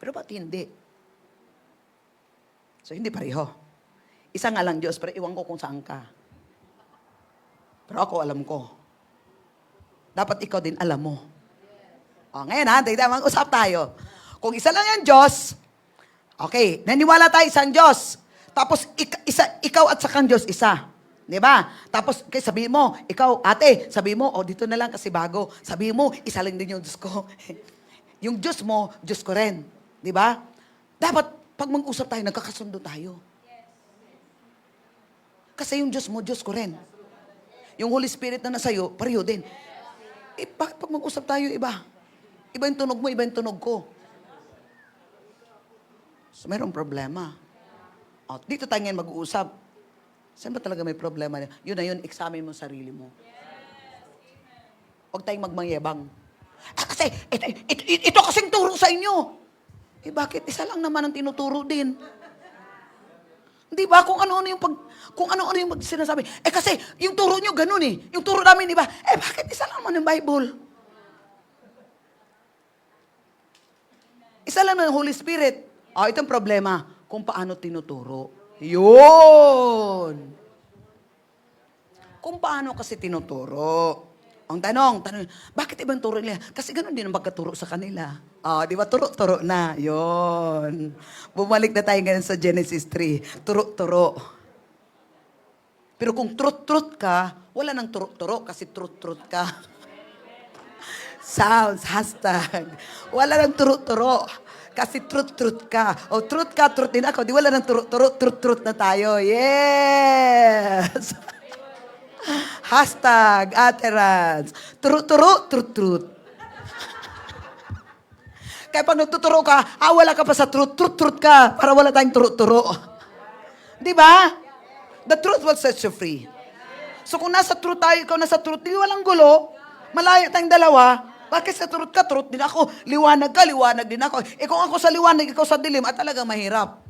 Pero ba't hindi? So, hindi pareho. Isa nga lang Diyos, pero iwan ko kung saan ka. Pero ako alam ko. Dapat ikaw din alam mo. Ngayon mag-usap tayo. Kung isa lang ang Diyos, okay, naniwala tayo isang Diyos. Tapos, ikaw at sakang Diyos, isa. Di ba? Tapos, sabihin mo, ikaw, ate, sabihin mo, dito na lang kasi bago. Sabihin mo, isa lang din yung Diyos ko. Yung Diyos mo, Diyos ko rin. Di ba? Dapat, pag mag-usap tayo, nagkakasundo tayo. Kasi yung Diyos mo, Diyos ko rin. Yung Holy Spirit na nasa iyo, pareho din. Bakit pag mag-usap tayo, iba? Iba yung tunog mo, iba yung tunog ko. So, mayroong problema. Dito tayo ngayon mag-uusap. Saan ba talaga may problema? Yun na yun, examine mo sarili mo. Huwag tayong magmangyabang. Kasi, ito kasing turo sa inyo. Bakit? Isa lang naman ang tinuturo din. Di ba? Kung ano-ano yung sinasabi. Kasi, yung turo nyo ganun eh. Yung turo namin, di ba? Bakit? Isa lang naman yung Bible. Isa lang naman yung Holy Spirit. Ito ang problema. Kung paano tinuturo. Yun! Kung paano kasi tinuturo. Ang tanong, bakit ibang turo nila? Kasi ganun din ang pagkaturo sa kanila. Di ba? Turo-turo na. Yun. Bumalik na tayo ngayon sa Genesis 3. Turo-turo. Pero kung truth-truth ka, wala nang turo-turo kasi truth-truth ka. Sounds, hashtag. Wala nang turo-turo. Kasi truth ka. Truth ka, truth din ako. Di wala nang turo-turo, truth na tayo. Yes! Hashtag, Aterans. Turo-turo, truth. Kaya pag nagtuturo ka, wala ka pa sa truth ka. Para wala tayong turo-turo. Di ba? The truth will set you free. So kung nasa truth tayo, ikaw nasa truth, di walang gulo. Malayo tayong dalawa. Bakit sa truth ka, truth din ako. Liwanag ka, liwanag din ako. Kung ako sa liwanag, ikaw sa dilim, talagang mahirap.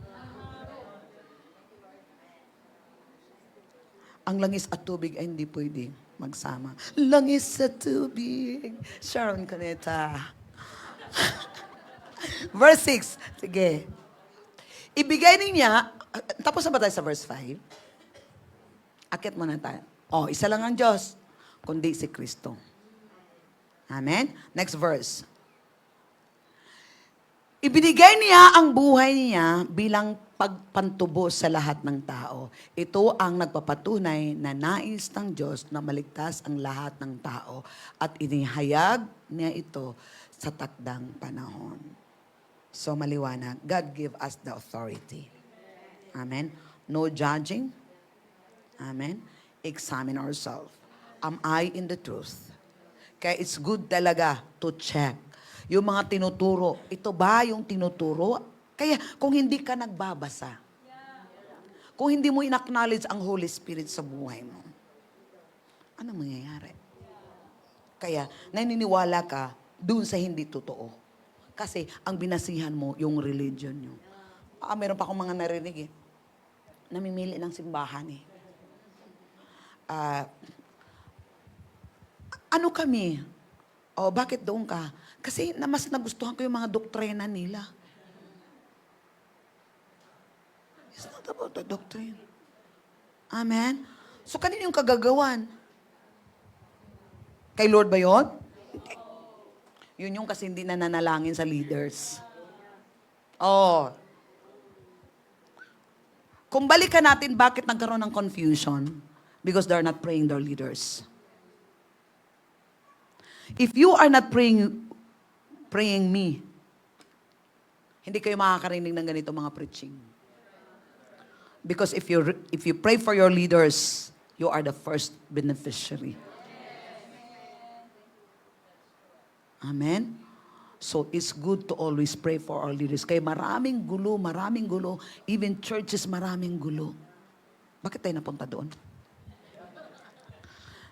Ang langis at tubig ay hindi pwede magsama. Langis at tubig. Sharon Cuneta. Verse 6. Sige. Ibigay niya, tapos na ba tayo sa verse 5? Akit muna tayo. Isa lang ang Diyos, kundi si Kristo. Amen? Next verse. Ibinigay niya ang buhay niya bilang pagpantubos sa lahat ng tao. Ito ang nagpapatunay na nais ng Diyos na maligtas ang lahat ng tao at inihayag niya ito sa takdang panahon. So maliwanag, God give us the authority. Amen. No judging. Amen. Examine ourselves. Am I in the truth? Kaya it's good talaga to check. Yung mga tinuturo, ito ba yung tinuturo? Kaya kung hindi ka nagbabasa, kung hindi mo in-acknowledge ang Holy Spirit sa buhay mo, ano mangyayari? Kaya naniniwala ka dun sa hindi totoo. Kasi ang binasihan mo yung religion nyo. Meron pa akong mga narinig namimili ng simbahan ano kami? Bakit doon ka? Kasi mas nagustuhan ko yung mga doktrina nila. It's not about the doctrine. Amen? So, kanino yung kagagawan? Kay Lord ba yun? Hindi. Yun yung kasi hindi nananalangin sa leaders. Kung balikan natin, bakit nagkaroon ng confusion? Because they're not praying their leaders. If you are not praying me, hindi kayo makakarinig ng ganito mga preaching. Because if you pray for your leaders, you are the first beneficiary. Amen? So it's good to always pray for our leaders. Kaya maraming gulo. Even churches, maraming gulo. Bakit tayo napunta doon?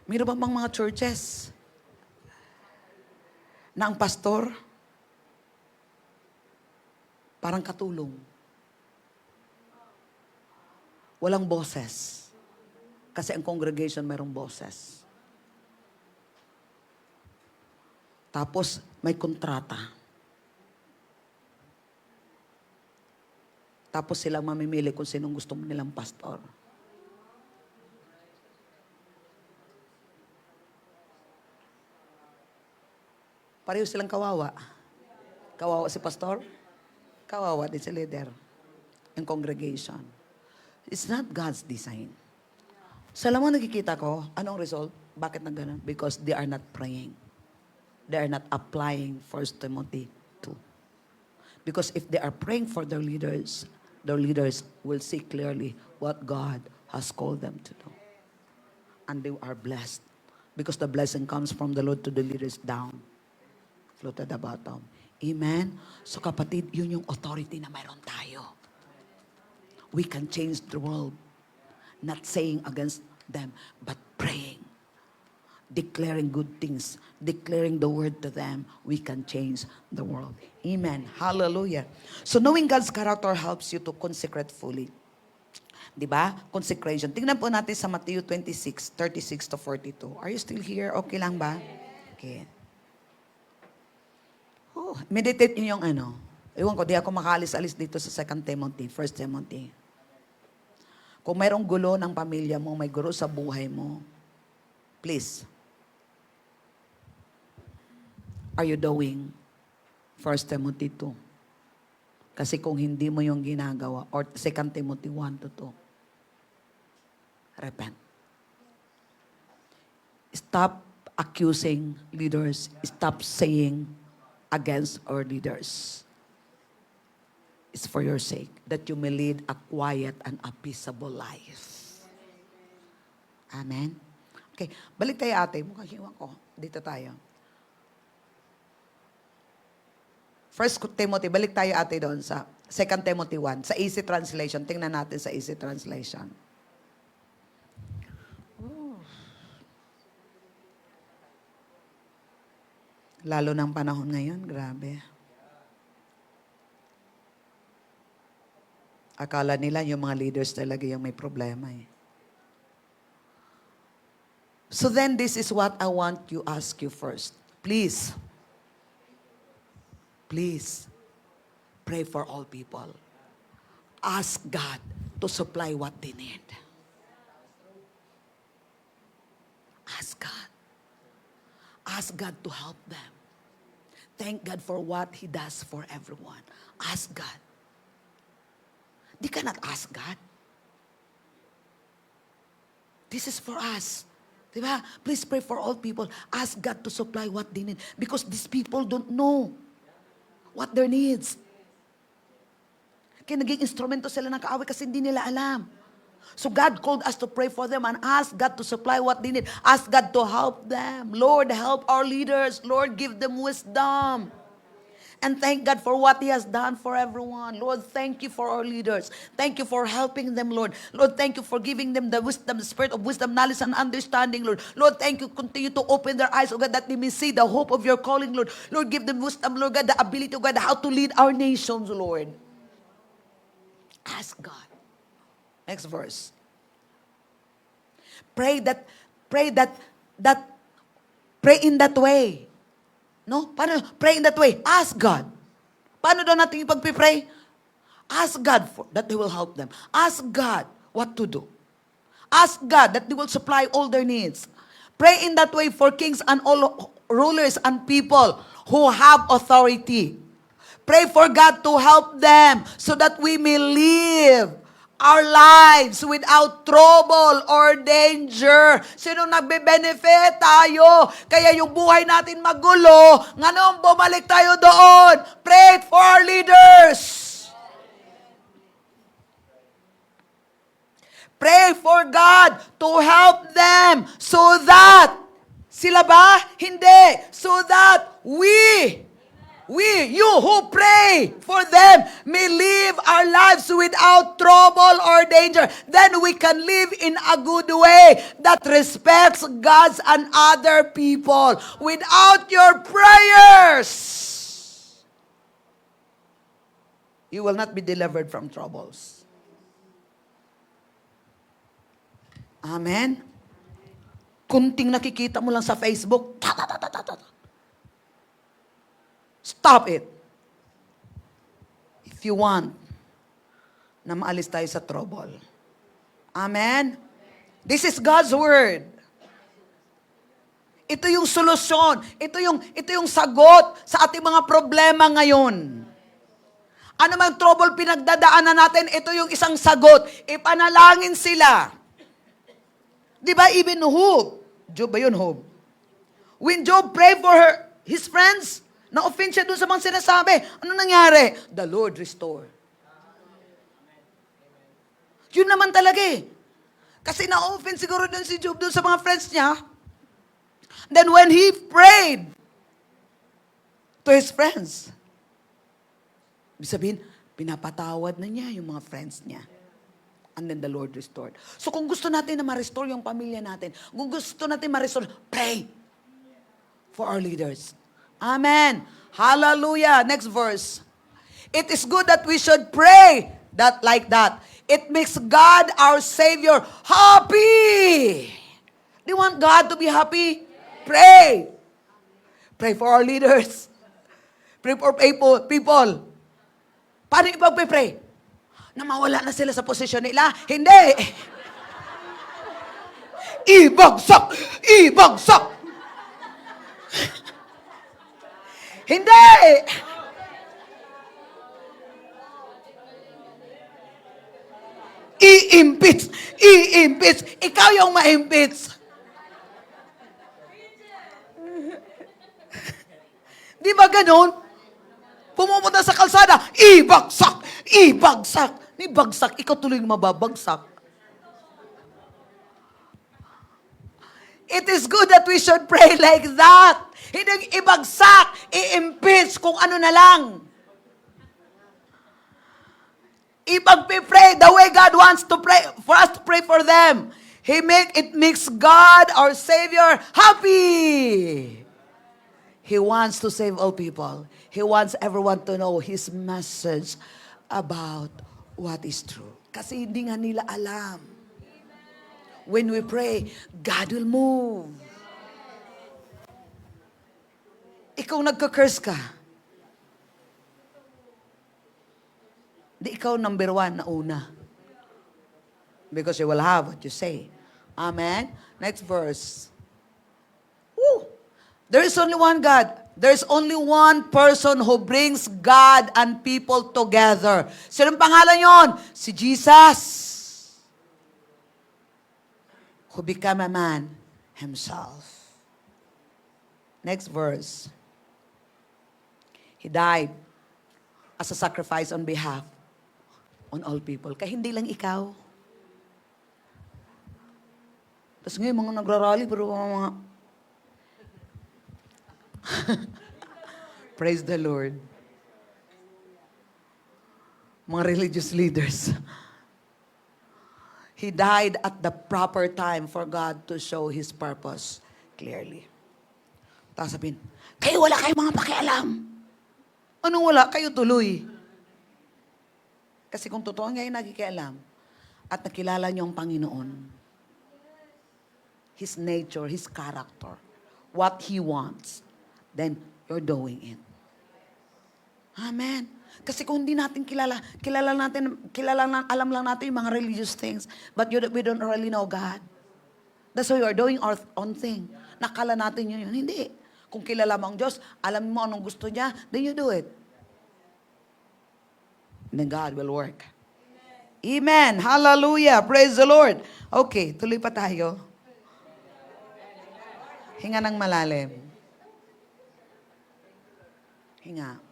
Mayroon ba bang mga churches na ang pastor parang katulong? Walang boses. Kasi ang congregation mayroong boses. Tapos may kontrata. Tapos silang mamimili kung sinong gusto nilang pastor. Pareho silang kawawa. Kawawa si pastor, kawawa din si leader, yung congregation. It's not God's design. Sa alam mo nakikita ko, anong result? Bakit na ganun? Because they are not praying. They are not applying 1 Timothy 2. Because if they are praying for their leaders will see clearly what God has called them to do. And they are blessed. Because the blessing comes from the Lord to the leaders down. Flow to the bottom. Amen? So kapatid, yun yung authority na mayroon tayo. We can change the world. Not saying against them, but praying. Declaring good things. Declaring the word to them. We can change the world. Amen. Hallelujah. So knowing God's character helps you to consecrate fully. Diba? Consecration. Tingnan po natin sa Matthew 26, 36 to 42. Are you still here? Okay lang ba? Okay. Meditate nyo yung Ewan ko, di ako makaalis-alis dito sa 2 Timothy, 1 Timothy. Kung mayroong gulo ng pamilya mo, may gulo sa buhay mo, please, are you doing 1 Timothy 2? Kasi kung hindi mo yung ginagawa, or 2 Timothy 1 to 2, repent. Stop accusing leaders. Stop saying against our leaders. It's for your sake that you may lead a quiet and a peaceable life. Amen? Okay, balik tayo ate. Mukhang hiwang ko. Dito tayo. 1 Timothy, balik tayo ate doon sa 2 Timothy 1. Sa easy translation. Tingnan natin sa easy translation. Lalo ng panahon ngayon, grabe. Akala nila yung mga leaders talaga yung may problema So then this is what I want you ask you first. Please, pray for all people. Ask God to supply what they need. Ask God. Ask God to help them. Thank God for what He does for everyone. Ask God. Di ka not ask God. This is for us. Diba? Please pray for all people. Ask God to supply what they need. Because these people don't know what their needs. Kaya naging instrumento sila ng kaaway kasi hindi nila alam. So God called us to pray for them and ask God to supply what they need. Ask God to help them. Lord, help our leaders. Lord, give them wisdom. And thank God for what He has done for everyone. Lord, thank you for our leaders. Thank you for helping them, Lord. Lord, thank you for giving them the wisdom, the spirit of wisdom, knowledge, and understanding, Lord. Lord, thank you. Continue to open their eyes, oh God, that they may see the hope of your calling, Lord. Lord, give them wisdom, Lord God, the ability, oh God, how to lead our nations, Lord. Ask God. Next verse. Pray in that way. No? Paano? Pray in that way. Ask God. Paano daw natin yung pagpipray? Ask God that He will help them. Ask God what to do. Ask God that He will supply all their needs. Pray in that way for kings and all rulers and people who have authority. Pray for God to help them so that we may live our lives without trouble or danger. Sino nagbe-benefit? Tayo. Kaya yung buhay natin magulo, nganong bumalik tayo doon. Pray for our leaders. Pray for God to help them so that, sila ba? Hindi. So that you who pray for them may live our lives without trouble or danger. Then we can live in a good way that respects God's and other people. Without your prayers, you will not be delivered from troubles. Amen? Kunting nakikita mo lang sa Facebook, stop it. If you want na maalis tayo sa trouble. Amen? This is God's word. Ito yung solusyon. Ito yung sagot sa ating mga problema ngayon. Ano mang trouble pinagdadaanan natin, ito yung isang sagot. Ipanalangin sila. Di ba even Job ba yun, Job? When Job prayed for his friends, na-offend siya dun sa mga sinasabi. Ano nangyari? The Lord restored. Yun naman talaga eh. Kasi na-offend siguro dun si Job dun sa mga friends niya. Then when he prayed to his friends, ibig sabihin, pinapatawad na niya yung mga friends niya. And then the Lord restored. So kung gusto natin na ma-restore yung pamilya natin, kung gusto natin ma-restore, pray for our leaders. Amen. Hallelujah. Next verse. It is good that we should pray like that. It makes God, our Savior, happy. Do you want God to be happy? Pray. Pray for our leaders. Pray for people. Paano ipagpipray? Na mawala na sila sa posisyon nila? Hindi. Ibagsak! Ibagsak! Hindi! I-impeach! I-impeach! Ikaw yung ma-impeach. Di ba ganun? Pumupunta sa kalsada, ibagsak! Ibagsak! Ni bagsak, ikaw tuloy yung mababagsak. It is good that we should pray like that. Hindi ibagsak, i-impeach kung ano na lang. Ipagpipray the way God wants to pray, for us to pray for them. It makes God, our Savior, happy. He wants to save all people. He wants everyone to know His message about what is true. Kasi hindi nga nila alam. When we pray, God will move. Ikaw nagka-curse ka. Di ikaw number one na una. Because you will have what you say. Amen? Next verse. Woo! There is only one God. There's only one person who brings God and people together. Sinong pangalan yon? Si Jesus. Who became a man himself. Next verse. He died as a sacrifice on behalf on all people. Kaya hindi lang ikaw. Tapos ngayon, mga nagrarally, pero mga praise the Lord. Mga religious leaders. He died at the proper time for God to show His purpose clearly. Tapos sabihin, kayo wala kayong mga pakialam. Anong wala? Kayo tuloy. Kasi kung totoo ngayon nakikialam at nakilala niyo ang Panginoon, His nature, His character, what He wants, then you're doing it. Amen. Kasi kung hindi natin alam lang natin yung mga religious things, but we don't really know God. That's why we are doing our own thing. Nakala natin yun. Hindi. Kung kilala mo ang Diyos, alam mo anong gusto niya, then you do it. And then God will work. Amen. Hallelujah. Praise the Lord. Okay, tuloy pa tayo. Hinga ng malalim. Hinga.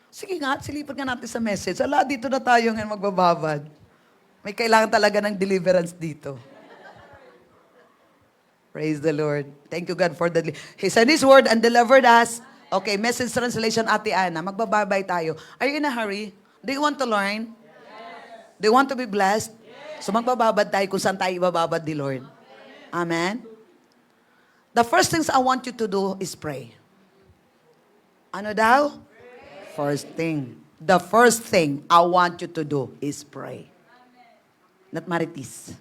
Sige nga, silipan nga natin sa message. Ala, dito na tayo ngayon magbababad. May kailangan talaga ng deliverance dito. Praise the Lord. Thank you, God, for the... He sent His word and delivered us. Okay, message translation, Ate Ana. Magbababay tayo. Are you in a hurry? Do you want to learn? Yes. Do you want to be blessed? Yes. So magbababad tayo kung saan tayo ibababad ni Lord. Amen? The first things I want you to do is pray. Ano daw? First thing. The first thing I want you to do is pray. Not maritis.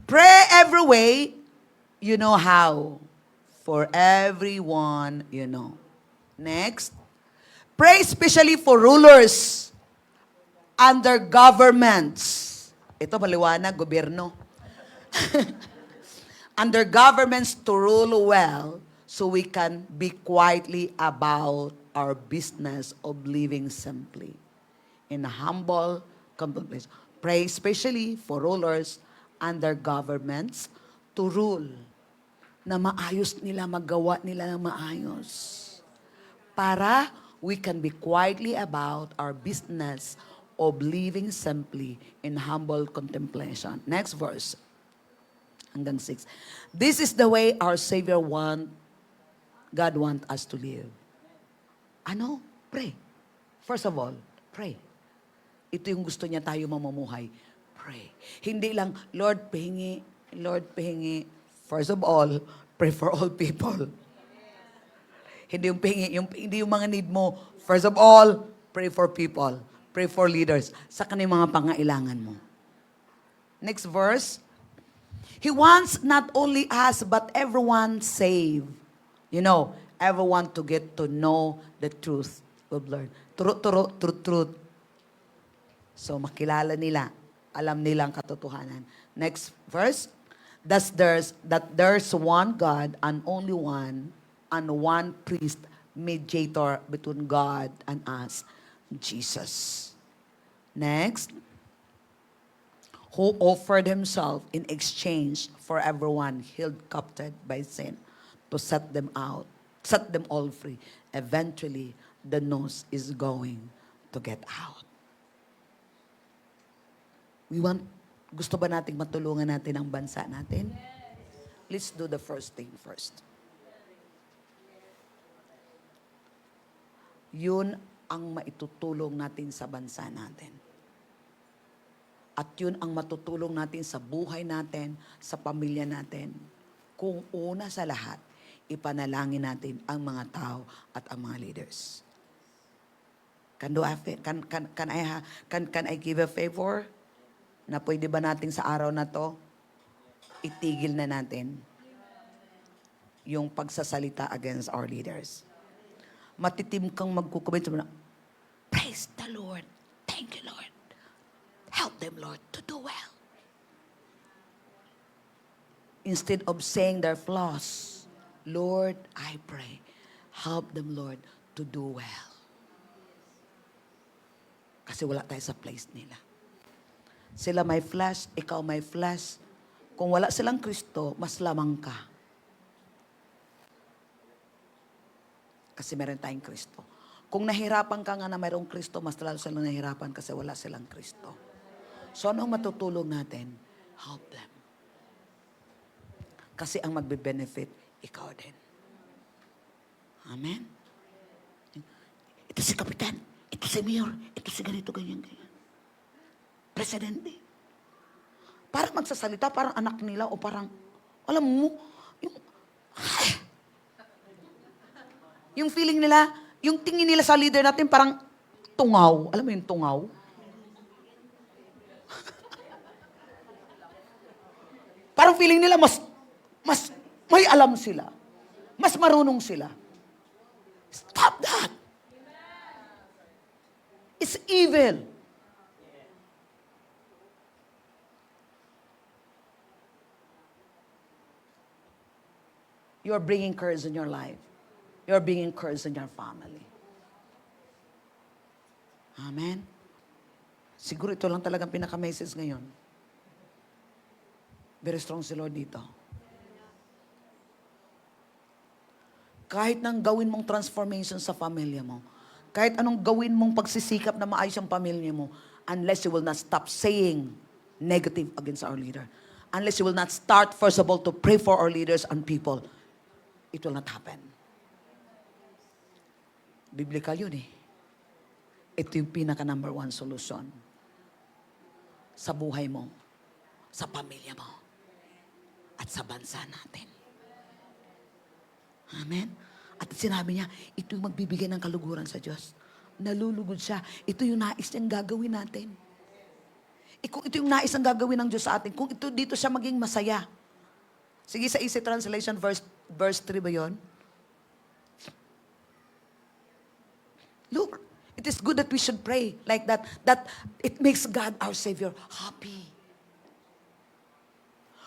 Pray every way you know how. For everyone you know. Next. Pray especially for rulers under governments. Ito maliwanag, gobyerno. Under governments to rule well, so we can be quietly about our business of living simply in a humble contemplation. Pray especially for rulers under governments to rule na maayos nila, magawa nila ng maayos. Para we can be quietly about our business of living simply in humble contemplation. Next verse. Hanggang 6. This is the way our Savior God wants us to live. Ano? Pray. First of all, pray. Ito yung gusto niya tayo mamumuhay. Pray. Hindi lang, Lord, pahingi. Lord, pahingi. First of all, pray for all people. Hindi yung pahingi, hindi yung mga need mo. First of all, pray for people. Pray for leaders. Sa kanilang mga pangailangan mo. Next verse. He wants not only us, but everyone saved. You know, everyone to get to know the truth of Lord. Truth. So, makilala nila. Alam nilang katotohanan. Next verse. That there's one God and only one, and one priest, mediator between God and us, Jesus. Next. Who offered Himself in exchange for everyone held captive by sin, to set them all free. Eventually, the news is going to get out. Gusto ba nating matulungan natin ang bansa natin? Let's do the first thing first. Yun ang maitutulong natin sa bansa natin. At yun ang matutulong natin sa buhay natin, sa pamilya natin. Kung una sa lahat, ipanalangin natin ang mga tao at ang mga leaders. Can I give a favor? Na pwede ba natin sa araw na to, itigil na natin yung pagsasalita against our leaders. Matitim kang magkukomment sa praise the Lord. Thank you, Lord. Help them, Lord, to do well. Instead of saying their flaws, Lord, I pray, help them, Lord, to do well. Kasi wala tayo sa place nila. Sila may flesh, ikaw may flesh. Kung wala silang Kristo, mas lamang ka. Kasi meron tayong Kristo. Kung nahirapan ka nga na mayroong Kristo, mas lalo silang nahirapan kasi wala silang Kristo. So, anong matutulong natin? Help them. Kasi ang magbe-benefit, ikaw din. Amen? Ito si Kapitan, ito si Mayor, ito si ganito, ganyan, ganyan. Presidente. Parang magsasalita, parang anak nila o parang, alam mo, yung feeling nila, yung tingin nila sa leader natin parang tungaw. Alam mo yung tungaw? Parang feeling nila mas may alam sila. Mas marunong sila. Stop that. It's evil. You're bringing curse in your life. You're bringing curse in your family. Amen? Siguro ito lang talagang pinaka-message ngayon. Very strong si Lord dito. Kahit nang gawin mong transformation sa pamilya mo, kahit anong gawin mong pagsisikap na maayos ang pamilya mo, unless you will not stop saying negative against our leader, unless you will not start, first of all, to pray for our leaders and people, it will not happen. Biblical yun eh. Ito yung pinaka-number one solution sa buhay mo, sa pamilya mo, at sa bansa natin. Amen? At sinabi niya, ito yung magbibigay ng kaluguran sa Diyos. Nalulugod siya. Ito yung nais niyang gagawin natin. Kung ito yung nais ang gagawin ng Diyos sa atin, kung ito dito siya maging masaya. Sige, sa Easy Translation, verse 3 ba yun? Look, it is good that we should pray like that it makes God our Savior happy.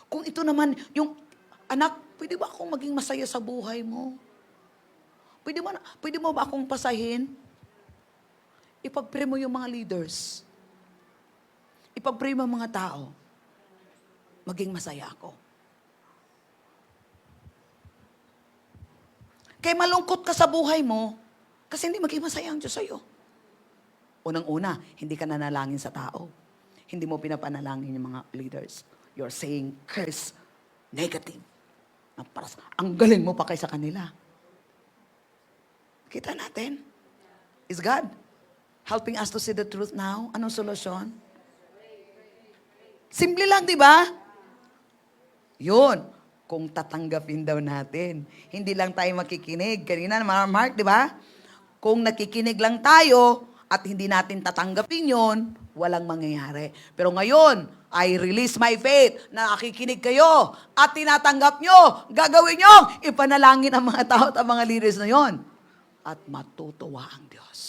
Kung ito naman, yung anak, pwede ba akong maging masaya sa buhay mo? Pwede mo ba akong pasahin? Ipag-pray mo yung mga leaders. Ipag-pray mo ang mga tao. Maging masaya ako. Kaya malungkot ka sa buhay mo, kasi hindi maging masaya ang Diyos sa'yo. Unang-una, hindi ka nanalangin sa tao. Hindi mo pinapanalangin yung mga leaders. You're saying curse, negative. Ang galing mo pa kaysa kanila. Kita natin. Is God helping us to see the truth now? Anong solusyon? Simple lang, di ba? Yun. Kung tatanggapin daw natin. Hindi lang tayo makikinig. Kanina, Mark, di ba? Kung nakikinig lang tayo at hindi natin tatanggapin yon, walang mangyayari. Pero ngayon, I release my faith na nakikinig kayo at tinatanggap nyo, gagawin nyo, ipanalangin ang mga tao at ang mga leaders na yon. At matutuwa ang Diyos.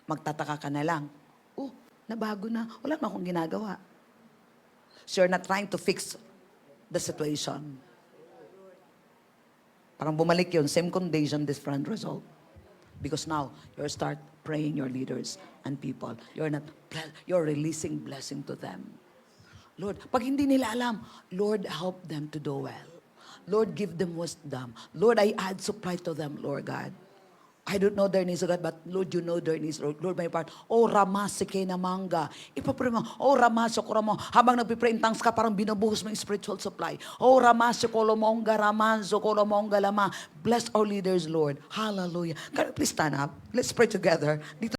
Magtataka ka na lang, nabago na, wala na akong ginagawa. So you're not trying to fix the situation. Parang bumalik yun, same condition, different result. Because now, you start praying your leaders and people. You're releasing blessing to them. Lord, pag hindi nila alam, Lord, help them to do well. Lord, give them wisdom. Lord, I add supply to them, Lord God. I don't know their needs, God, but Lord, you know their needs, Lord. Lord, my part. Oh, ramasike na manga. Ipapray mo. Oh, ramasok mo. Habang nagpipray in tongues ka, parang binubuhos mo yung spiritual supply. Oh, ramasok kolomonga, ramanzo, kolomonga lama. Bless our leaders, Lord. Hallelujah. Can you please stand up? Let's pray together. Dito